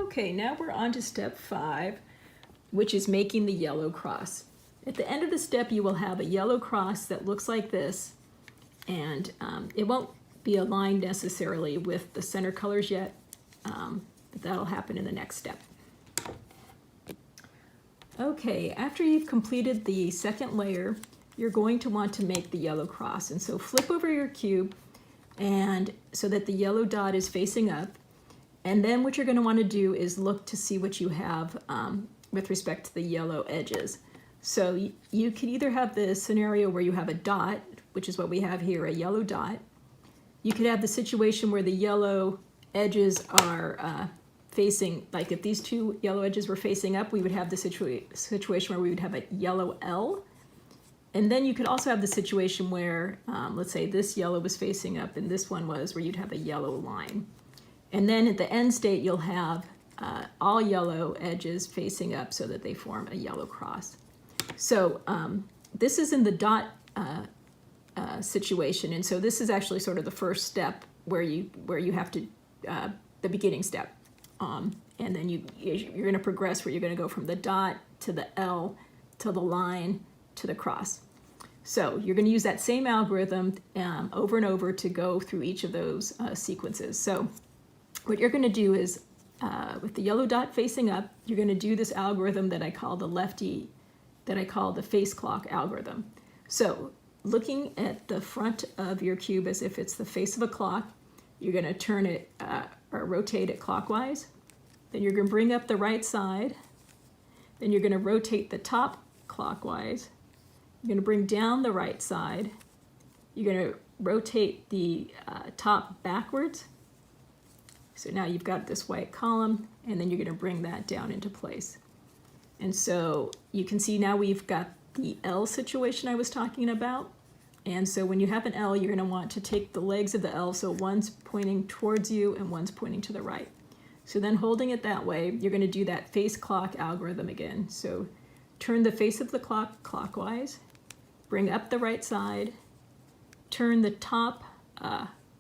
Okay, now we're on to step 5, which is making the yellow cross. At the end of the step, you will have a yellow cross that looks like this, and it won't be aligned necessarily with the center colors yet, but that'll happen in the next step. Okay, after you've completed the second layer, you're going to want to make the yellow cross. And so flip over your cube and so that the yellow dot is facing up. And then what you're going to want to do is look to see what you have with respect to the yellow edges. So you could either have the scenario where you have a dot, which is what we have here, a yellow dot. You could have the situation where the yellow edges are facing, like if these two yellow edges were facing up, we would have the situation where we would have a yellow L. And then you could also have the situation where, let's say this yellow was facing up and this one was, where you'd have a yellow line. And then at the end state, you'll have all yellow edges facing up so that they form a yellow cross. So this is in the dot situation, and so this is actually sort of the first step where you have to, the beginning step. And then you're going to progress where you're going to go from the dot to the L to the line to the cross. So you're going to use that same algorithm over and over to go through each of those sequences. So what you're going to do is, with the yellow dot facing up, you're going to do this algorithm that I call the face clock algorithm. So looking at the front of your cube as if it's the face of a clock, you're going to turn it or rotate it clockwise. Then you're going to bring up the right side. Then you're going to rotate the top clockwise. You're going to bring down the right side. You're going to rotate the top backwards. So now you've got this white column, and then you're going to bring that down into place. And so you can see now we've got the L situation I was talking about. And so when you have an L, you're going to want to take the legs of the L, so one's pointing towards you and one's pointing to the right. So then holding it that way, you're going to do that face clock algorithm again. So turn the face of the clock clockwise, bring up the right side, turn the top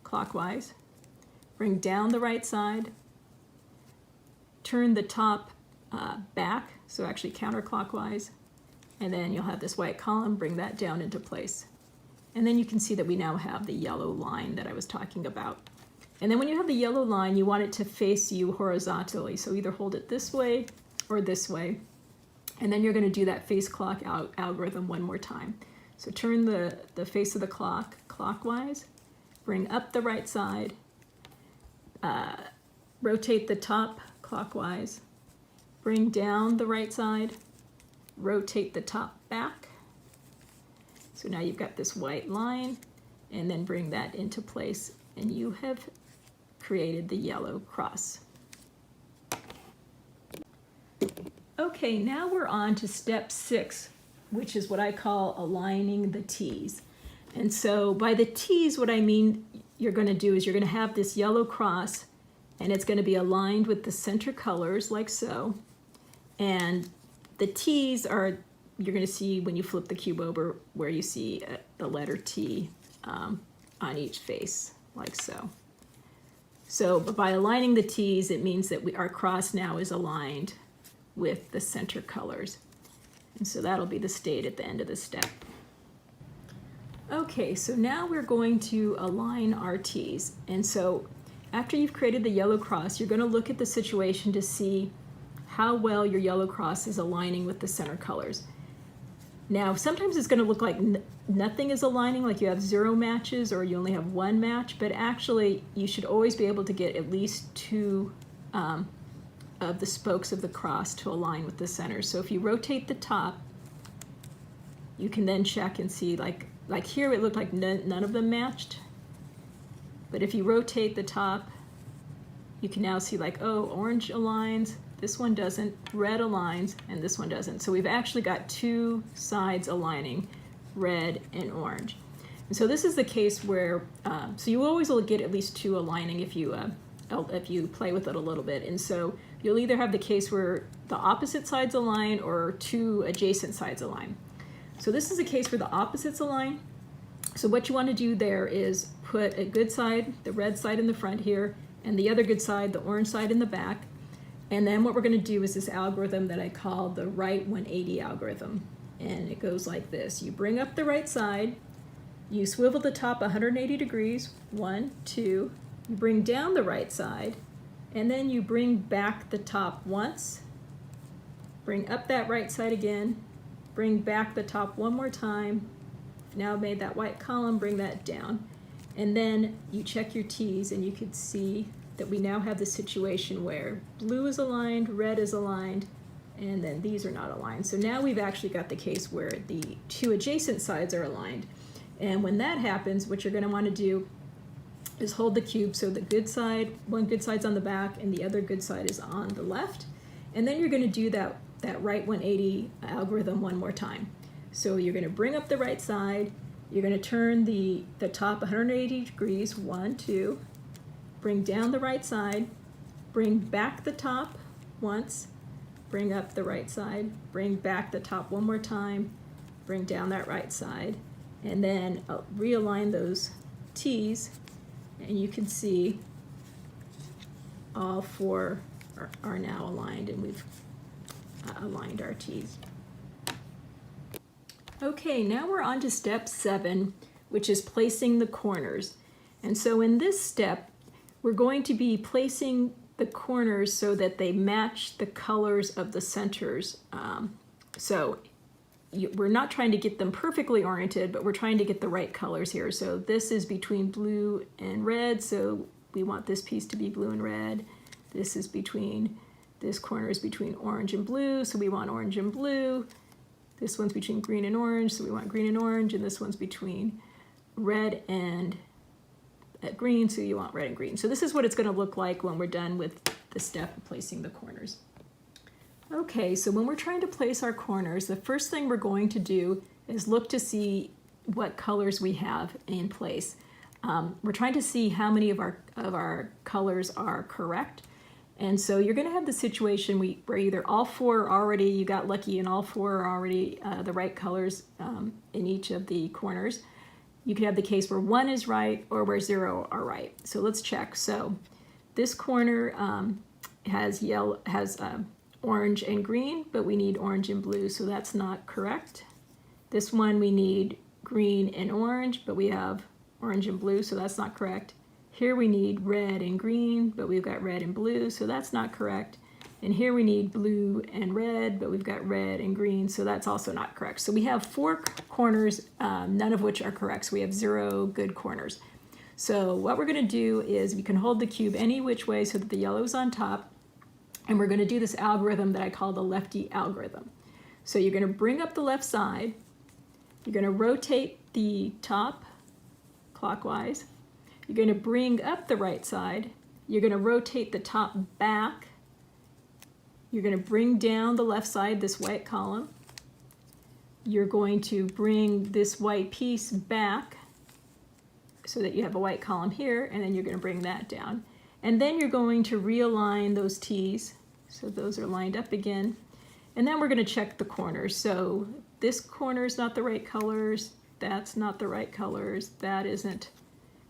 clockwise, bring down the right side, turn the top back, so actually counterclockwise, and then you'll have this white column, bring that down into place. And then you can see that we now have the yellow line that I was talking about. And then when you have the yellow line, you want it to face you horizontally. So either hold it this way or this way. And then you're going to do that face clock algorithm one more time. So turn the face of the clock clockwise, bring up the right side, rotate the top clockwise, bring down the right side, rotate the top back. So now you've got this white line, and then bring that into place, and you have created the yellow cross. Okay, now we're on to step 6, which is what I call aligning the T's. And so by the T's, what I mean you're going to do is you're going to have this yellow cross, and it's going to be aligned with the center colors like so. And the T's are, you're going to see when you flip the cube over where you see the letter T on each face, like so. So by aligning the T's, it means that our cross now is aligned with the center colors. And so that'll be the state at the end of the step. Okay, so now we're going to align our T's. And so after you've created the yellow cross, you're going to look at the situation to see how well your yellow cross is aligning with the center colors. Now, sometimes it's going to look like nothing is aligning, like you have 0 matches or you only have 1 match, but actually you should always be able to get at least 2 of the spokes of the cross to align with the center. So if you rotate the top, you can then check and see, like here it looked like none of them matched, but if you rotate the top, you can now see like, oh, orange aligns, this one doesn't, red aligns, and this one doesn't. So we've actually got 2 sides aligning, red and orange. And so this is the case where, so you always will get at least 2 aligning if you play with it a little bit. And so you'll either have the case where the opposite sides align or 2 adjacent sides align. So this is a case where the opposites align. So what you want to do there is put a good side, the red side in the front here, and the other good side, the orange side, in the back. And then what we're going to do is this algorithm that I call the right 180 algorithm. And it goes like this. You bring up the right side, you swivel the top 180 degrees, 1, 2, you bring down the right side, and then you bring back the top once, bring up that right side again, bring back the top one more time. Now I've made that white column, bring that down. And then you check your T's and you can see that we now have the situation where blue is aligned, red is aligned, and then these are not aligned. So now we've actually got the case where the two adjacent sides are aligned. And when that happens, what you're going to want to do is hold the cube so the good side, one good side's on the back and the other good side is on the left. And then you're going to do that right 180 algorithm one more time. So you're going to bring up the right side, you're going to turn the top 180 degrees, 1, 2, bring down the right side, bring back the top once, bring up the right side, bring back the top one more time, bring down that right side, and then realign those T's, and you can see all four are now aligned, and we've aligned our T's. Okay, now we're on to step 7, which is placing the corners. And so in this step, we're going to be placing the corners so that they match the colors of the centers. We're not trying to get them perfectly oriented, but we're trying to get the right colors here. So this is between blue and red, so we want this piece to be blue and red. This corner is between orange and blue, so we want orange and blue. This one's between green and orange, so we want green and orange, and this one's between red and green, so you want red and green. So this is what it's going to look like when we're done with the step of placing the corners. Okay, so when we're trying to place our corners, the first thing we're going to do is look to see what colors we have in place. We're trying to see how many of our colors are correct. And so you're going to have the situation where either all four are already, you got lucky and all four are already the right colors in each of the corners. You could have the case where 1 is right or where 0 are right. So let's check. So this corner has orange and green, but we need orange and blue, so that's not correct. This one we need green and orange, but we have orange and blue, so that's not correct. Here we need red and green, but we've got red and blue, so that's not correct. And here we need blue and red, but we've got red and green, so that's also not correct. So we have 4 corners, none of which are correct, so we have 0 good corners. So what we're going to do is we can hold the cube any which way so that the yellow is on top, and we're going to do this algorithm that I call the lefty algorithm. So you're going to bring up the left side, you're going to rotate the top clockwise, you're going to bring up the right side, you're going to rotate the top back, you're going to bring down the left side, this white column, you're going to bring this white piece back so that you have a white column here, and then you're going to bring that down. And then you're going to realign those T's, so those are lined up again. And then we're going to check the corners. So this corner is not the right colors, that's not the right colors, that isn't.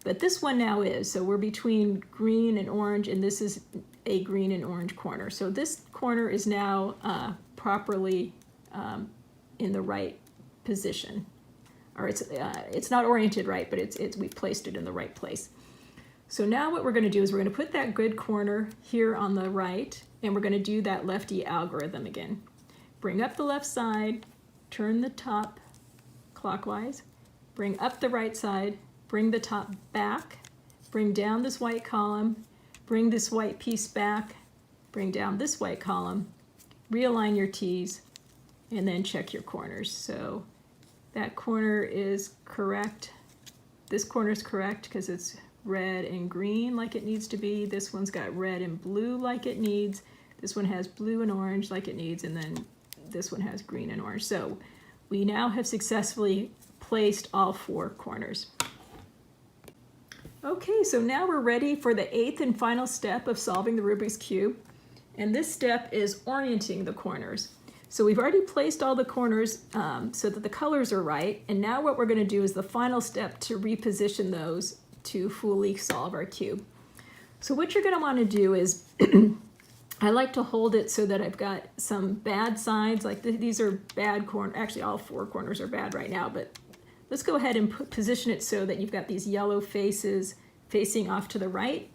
But this one now is, so we're between green and orange, and this is a green and orange corner. So this corner is now properly in the right position. Or it's not oriented right, but we placed it in the right place. So now what we're going to do is we're going to put that good corner here on the right, and we're going to do that lefty algorithm again. Bring up the left side, turn the top clockwise, bring up the right side, bring the top back, bring down this white column, bring this white piece back, bring down this white column, realign your T's, and then check your corners. So that corner is correct. This corner is correct because it's red and green like it needs to be. This one's got red and blue like it needs. This one has blue and orange like it needs, and then this one has green and orange. So we now have successfully placed all 4 corners. Okay, so now we're ready for the 8th and final step of solving the Rubik's Cube. And this step is orienting the corners. So we've already placed all the corners so that the colors are right. And now what we're going to do is the final step to reposition those to fully solve our cube. So what you're going to want to do is I like to hold it so that I've got some bad sides, like these are bad corners. Actually, all 4 corners are bad right now, but let's go ahead and position it so that you've got these yellow faces facing off to the right.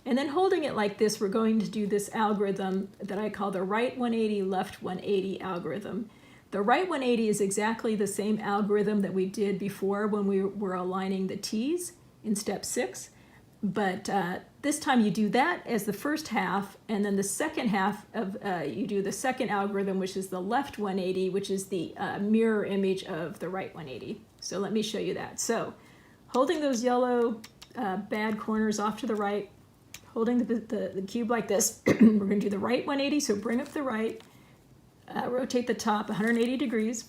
And then holding it like this, we're going to do this algorithm that I call the right 180, left 180 algorithm. The right 180 is exactly the same algorithm that we did before when we were aligning the T's in step 6. But this time you do that as the first half, and then the second half of you do the second algorithm, which is the left 180, which is the mirror image of the right 180. So let me show you that. So holding those yellow bad corners off to the right, holding the cube like this, we're going to do the right 180, so bring up the right, rotate the top 180 degrees,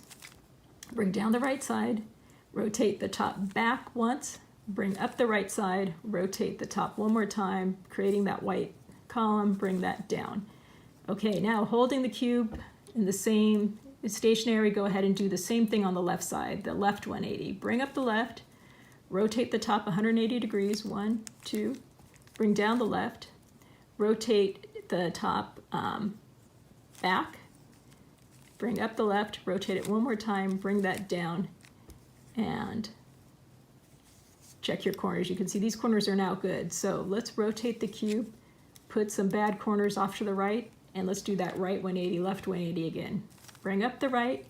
bring down the right side, rotate the top back once, bring up the right side, rotate the top one more time, creating that white column, bring that down. Okay, now holding the cube in the same, it's stationary, go ahead and do the same thing on the left side, the left 180. Bring up the left, rotate the top 180 degrees, 1, 2, bring down the left, rotate the top back, bring up the left, rotate it one more time, bring that down, and check your corners. You can see these corners are now good. So let's rotate the cube, put some bad corners off to the right, and let's do that right 180, left 180 again. Bring up the right,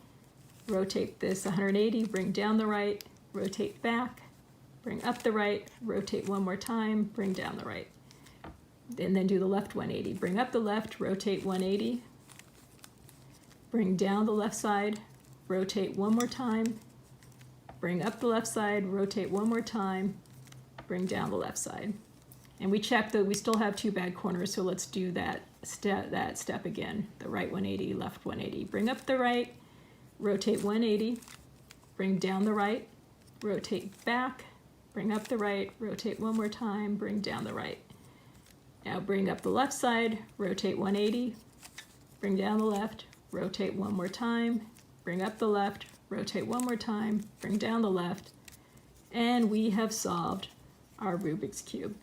rotate this 180, bring down the right, rotate back, bring up the right, rotate one more time, bring down the right. And then do the left 180. Bring up the left, rotate 180, bring down the left side, rotate one more time, bring up the left side, rotate one more time, bring down the left side. And we check that we still have 2 bad corners, so let's do that step again. The right 180, left 180. Bring up the right, rotate 180, bring down the right, rotate back, bring up the right, rotate one more time, bring down the right. Now bring up the left side, rotate 180, bring down the left, rotate one more time, bring up the left, rotate one more time, bring down the left, and we have solved our Rubik's Cube.